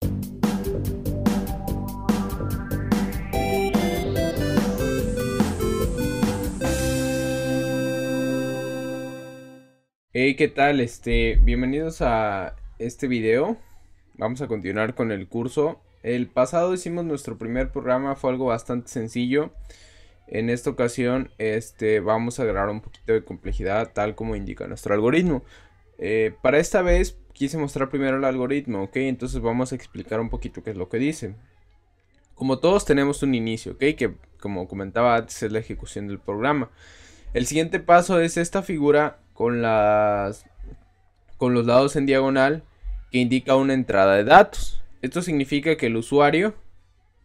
Hey, ¿qué tal? Bienvenidos a este video. Vamos a continuar con el curso. El pasado hicimos nuestro primer programa, fue algo bastante sencillo. En esta ocasión, vamos a agregar un poquito de complejidad, tal como indica nuestro algoritmo. Para esta vez quise mostrar primero el algoritmo, ¿ok? Entonces vamos a explicar un poquito qué es lo que dice. Como todos tenemos un inicio, ¿ok? Que como comentaba antes es la ejecución del programa. El siguiente paso es esta figura con los lados en diagonal que indica una entrada de datos. Esto significa que el usuario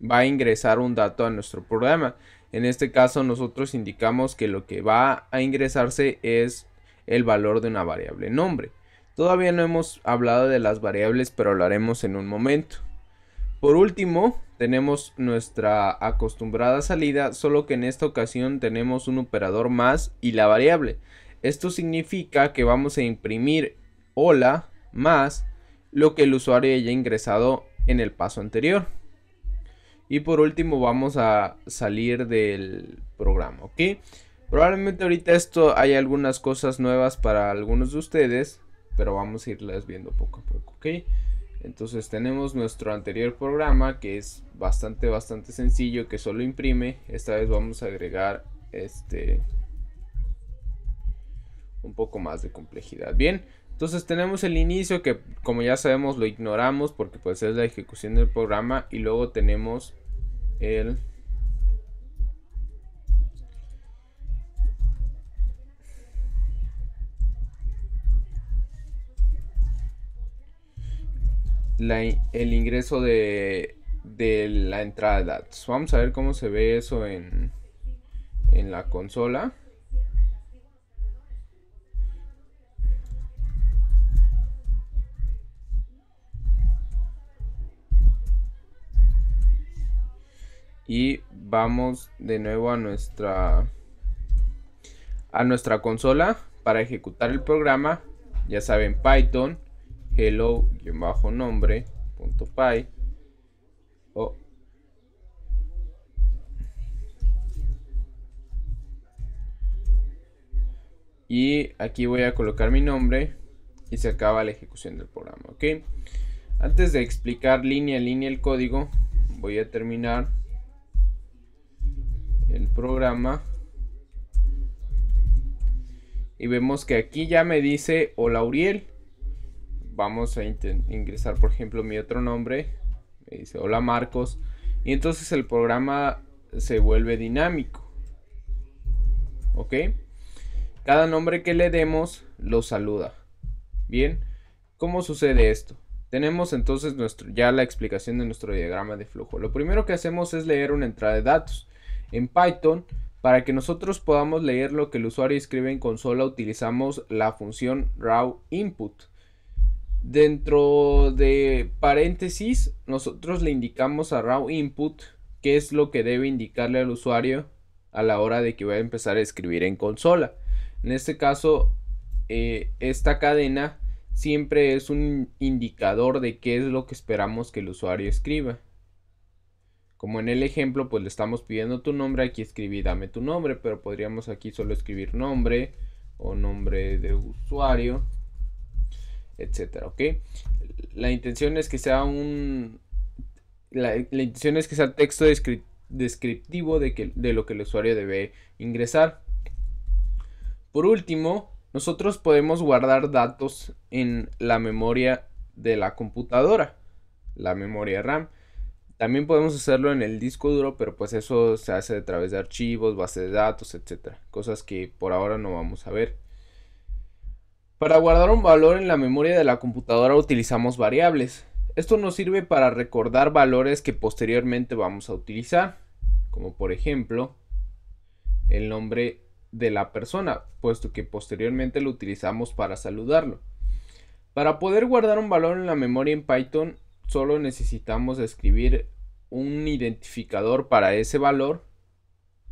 va a ingresar un dato a nuestro programa. En este caso nosotros indicamos que lo que va a ingresarse es el valor de una variable nombre. Todavía no hemos hablado de las variables, pero lo haremos en un momento. Por último, tenemos nuestra acostumbrada salida, solo que en esta ocasión tenemos un operador más y la variable. Esto significa que vamos a imprimir hola más lo que el usuario haya ingresado en el paso anterior. Y por último vamos a salir del programa, ¿ok? Probablemente ahorita esto hay algunas cosas nuevas para algunos de ustedes, pero vamos a irlas viendo poco a poco, ¿ok? Entonces tenemos nuestro anterior programa que es bastante sencillo, que solo imprime. Esta vez vamos a agregar un poco más de complejidad. Bien, entonces tenemos el inicio que, como ya sabemos, lo ignoramos porque pues es la ejecución del programa, y luego tenemos el ingreso de la entrada de datos. Vamos a ver cómo se ve eso en la consola. Y vamos de nuevo a nuestra consola para ejecutar el programa. Ya saben, Python hello-nombre.py y aquí voy a colocar mi nombre y se acaba la ejecución del programa, ¿ok? Antes de explicar línea a línea el código, voy a terminar el programa y vemos que aquí ya me dice hola Uriel. Vamos a ingresar por ejemplo mi otro nombre, me dice hola Marcos, y entonces el programa se vuelve dinámico, ¿ok? Cada nombre que le demos lo saluda. Bien, ¿cómo sucede esto? Tenemos entonces ya la explicación de nuestro diagrama de flujo. Lo primero que hacemos es leer una entrada de datos. En Python, para que nosotros podamos leer lo que el usuario escribe en consola, utilizamos la función raw input. Dentro de paréntesis, nosotros le indicamos a raw input qué es lo que debe indicarle al usuario a la hora de que vaya a empezar a escribir en consola. En este caso, esta cadena siempre es un indicador de qué es lo que esperamos que el usuario escriba. Como en el ejemplo, pues le estamos pidiendo tu nombre, aquí escribí dame tu nombre, pero podríamos aquí solo escribir nombre o nombre de usuario, etcétera, ¿ok? La intención es que sea la intención es que sea texto descriptivo de lo que el usuario debe ingresar. Por último, nosotros podemos guardar datos en la memoria de la computadora, la memoria RAM. También podemos hacerlo en el disco duro, pero pues eso se hace a través de archivos, bases de datos, etcétera. Cosas que por ahora no vamos a ver. Para guardar un valor en la memoria de la computadora utilizamos variables. Esto nos sirve para recordar valores que posteriormente vamos a utilizar, como por ejemplo el nombre de la persona, puesto que posteriormente lo utilizamos para saludarlo. Para poder guardar un valor en la memoria en Python, solo necesitamos escribir un identificador para ese valor,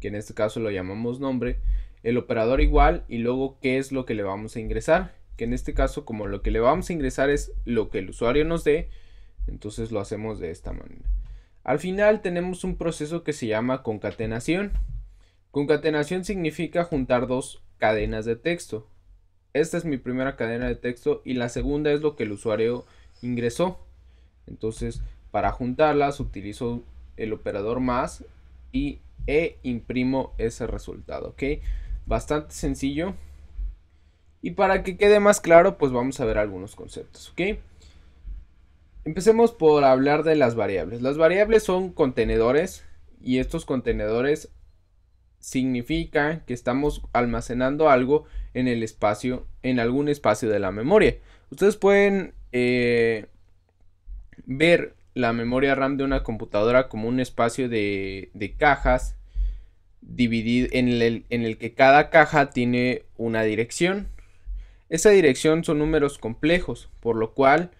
que en este caso lo llamamos nombre, el operador igual y luego qué es lo que le vamos a ingresar, que en este caso, como lo que le vamos a ingresar es lo que el usuario nos dé, Entonces lo hacemos de esta manera. Al final tenemos un proceso que se llama concatenación. Concatenación significa juntar dos cadenas de texto. Esta es mi primera cadena de texto y la segunda es lo que el usuario ingresó. Entonces, para juntarlas utilizo el operador más e imprimo ese resultado, ¿ok? Bastante sencillo. Y para que quede más claro, pues vamos a ver algunos conceptos, ¿ok? Empecemos por hablar de las variables. Las variables son contenedores y estos contenedores significan que estamos almacenando algo en el espacio, en algún espacio de la memoria. Ustedes pueden ver la memoria RAM de una computadora como un espacio de cajas dividido en el que cada caja tiene una dirección. Esa dirección son números complejos, por lo cual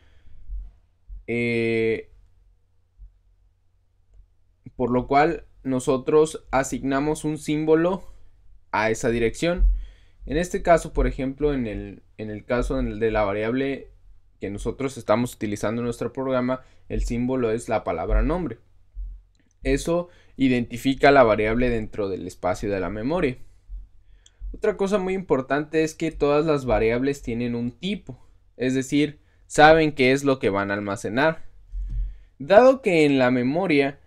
nosotros asignamos un símbolo a esa dirección. En este caso, por ejemplo, en el caso de la variable que nosotros estamos utilizando en nuestro programa, el símbolo es la palabra nombre. Eso identifica la variable dentro del espacio de la memoria. Otra cosa muy importante es que todas las variables tienen un tipo, es decir, saben qué es lo que van a almacenar. Dado que en la memoria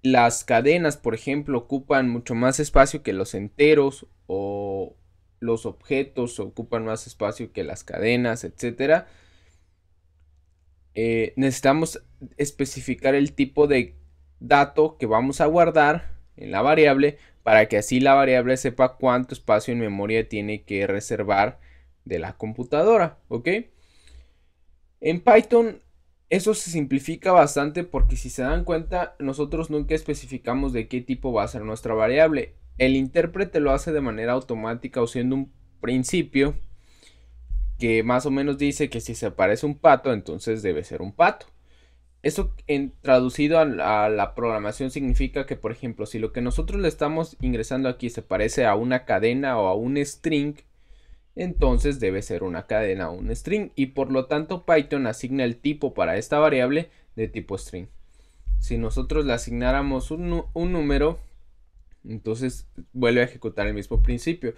las cadenas, por ejemplo, ocupan mucho más espacio que los enteros, o los objetos ocupan más espacio que las cadenas, etc. Necesitamos especificar el tipo de dato que vamos a guardar en la variable para que así la variable sepa cuánto espacio en memoria tiene que reservar de la computadora, ¿ok? En Python eso se simplifica bastante porque, si se dan cuenta, nosotros nunca especificamos de qué tipo va a ser nuestra variable. El intérprete lo hace de manera automática usando un principio que más o menos dice que si se parece un pato, entonces debe ser un pato. Eso traducido a la programación significa que, por ejemplo, si lo que nosotros le estamos ingresando aquí se parece a una cadena o a un string, entonces debe ser una cadena o un string, y por lo tanto Python asigna el tipo para esta variable de tipo string. Si nosotros le asignáramos un número, entonces vuelve a ejecutar el mismo principio.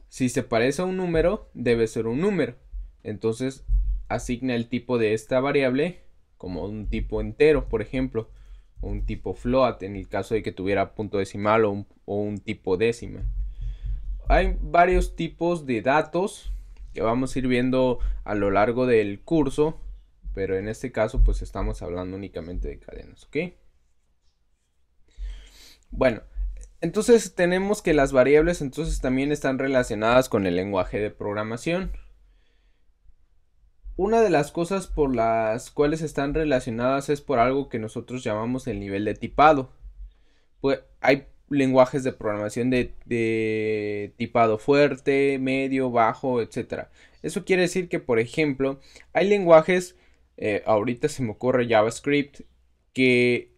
Si se parece a un número, debe ser un número. Entonces asigna el tipo de esta variable como un tipo entero, por ejemplo, o un tipo float en el caso de que tuviera punto decimal o un tipo décima. Hay varios tipos de datos que vamos a ir viendo a lo largo del curso, pero en este caso pues estamos hablando únicamente de cadenas, ¿ok? Bueno, entonces tenemos que las variables entonces también están relacionadas con el lenguaje de programación. Una de las cosas por las cuales están relacionadas es por algo que nosotros llamamos el nivel de tipado. Pues hay lenguajes de programación de tipado fuerte, medio, bajo, etc. Eso quiere decir que, por ejemplo, hay lenguajes, ahorita se me ocurre JavaScript, que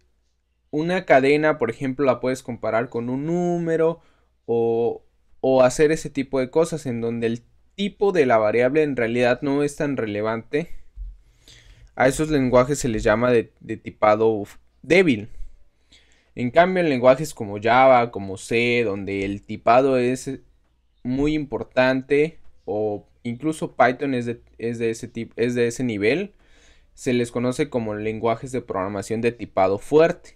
una cadena, por ejemplo, la puedes comparar con un número o hacer ese tipo de cosas en donde el tipo de la variable en realidad no es tan relevante. A esos lenguajes se les llama de tipado débil. En cambio, en lenguajes como Java, como C, donde el tipado es muy importante, o incluso Python es de ese nivel, se les conoce como lenguajes de programación de tipado fuerte.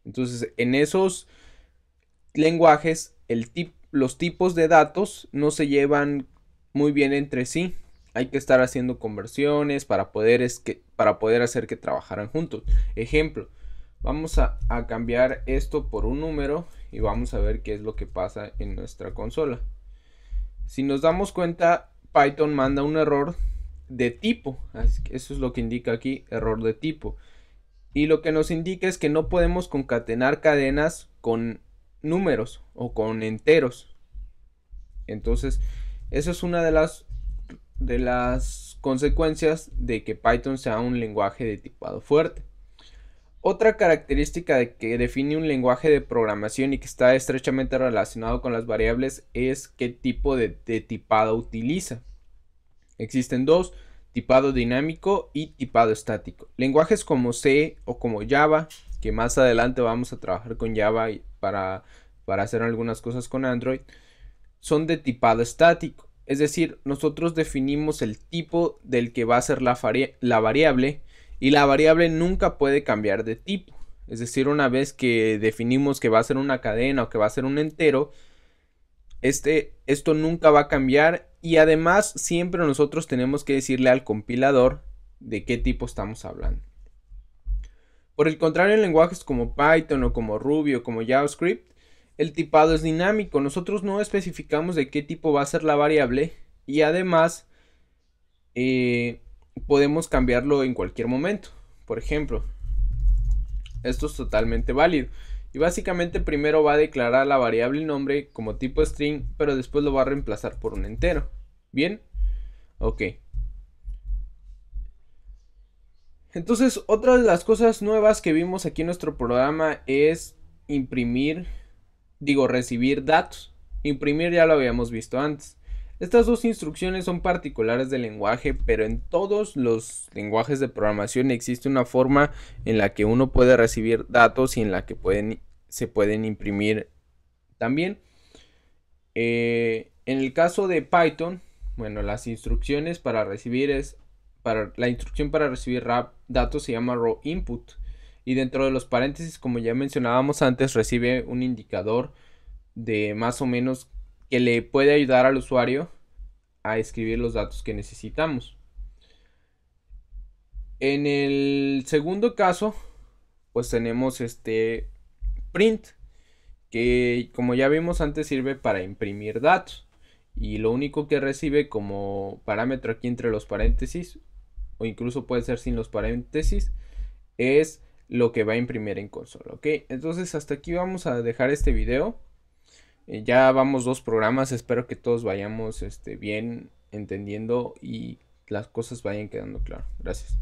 Entonces, en esos lenguajes, los tipos de datos no se llevan muy bien entre sí. Hay que estar haciendo conversiones para poder hacer que trabajaran juntos. Ejemplo, vamos a cambiar esto por un número y vamos a ver qué es lo que pasa en nuestra consola. Si nos damos cuenta, Python manda un error de tipo. Eso es lo que indica aquí, error de tipo. Y lo que nos indica es que no podemos concatenar cadenas con números o con enteros. Entonces, eso es una de las consecuencias de que Python sea un lenguaje de tipado fuerte. Otra característica que define un lenguaje de programación y que está estrechamente relacionado con las variables es qué tipo de tipado utiliza. Existen dos: tipado dinámico y tipado estático. Lenguajes como C o como Java, que más adelante vamos a trabajar con Java para hacer algunas cosas con Android, son de tipado estático. Es decir, nosotros definimos el tipo del que va a ser la variable, y la variable nunca puede cambiar de tipo. Es decir, una vez que definimos que va a ser una cadena o que va a ser un entero, esto nunca va a cambiar, y además siempre nosotros tenemos que decirle al compilador de qué tipo estamos hablando. Por el contrario, en lenguajes como Python o como Ruby o como JavaScript, el tipado es dinámico. Nosotros no especificamos de qué tipo va a ser la variable, y además podemos cambiarlo en cualquier momento. Por ejemplo, esto es totalmente válido. Y básicamente primero va a declarar la variable nombre como tipo string, pero después lo va a reemplazar por un entero. ¿Bien? Ok. Entonces, otra de las cosas nuevas que vimos aquí en nuestro programa es recibir datos. Imprimir ya lo habíamos visto antes. Estas dos instrucciones son particulares del lenguaje, pero en todos los lenguajes de programación existe una forma en la que uno puede recibir datos y en la que se pueden imprimir también. En el caso de Python, bueno, las instrucciones para recibir la instrucción para recibir datos se llama raw input, y dentro de los paréntesis, como ya mencionábamos antes, recibe un indicador de más o menos que le puede ayudar al usuario a escribir los datos que necesitamos. En el segundo caso, pues tenemos print, que como ya vimos antes sirve para imprimir datos, y lo único que recibe como parámetro aquí entre los paréntesis, o incluso puede ser sin los paréntesis, es lo que va a imprimir en consola. Ok, entonces hasta aquí vamos a dejar este video. Ya vamos 2 programas, espero que todos vayamos bien entendiendo y las cosas vayan quedando claras. Gracias.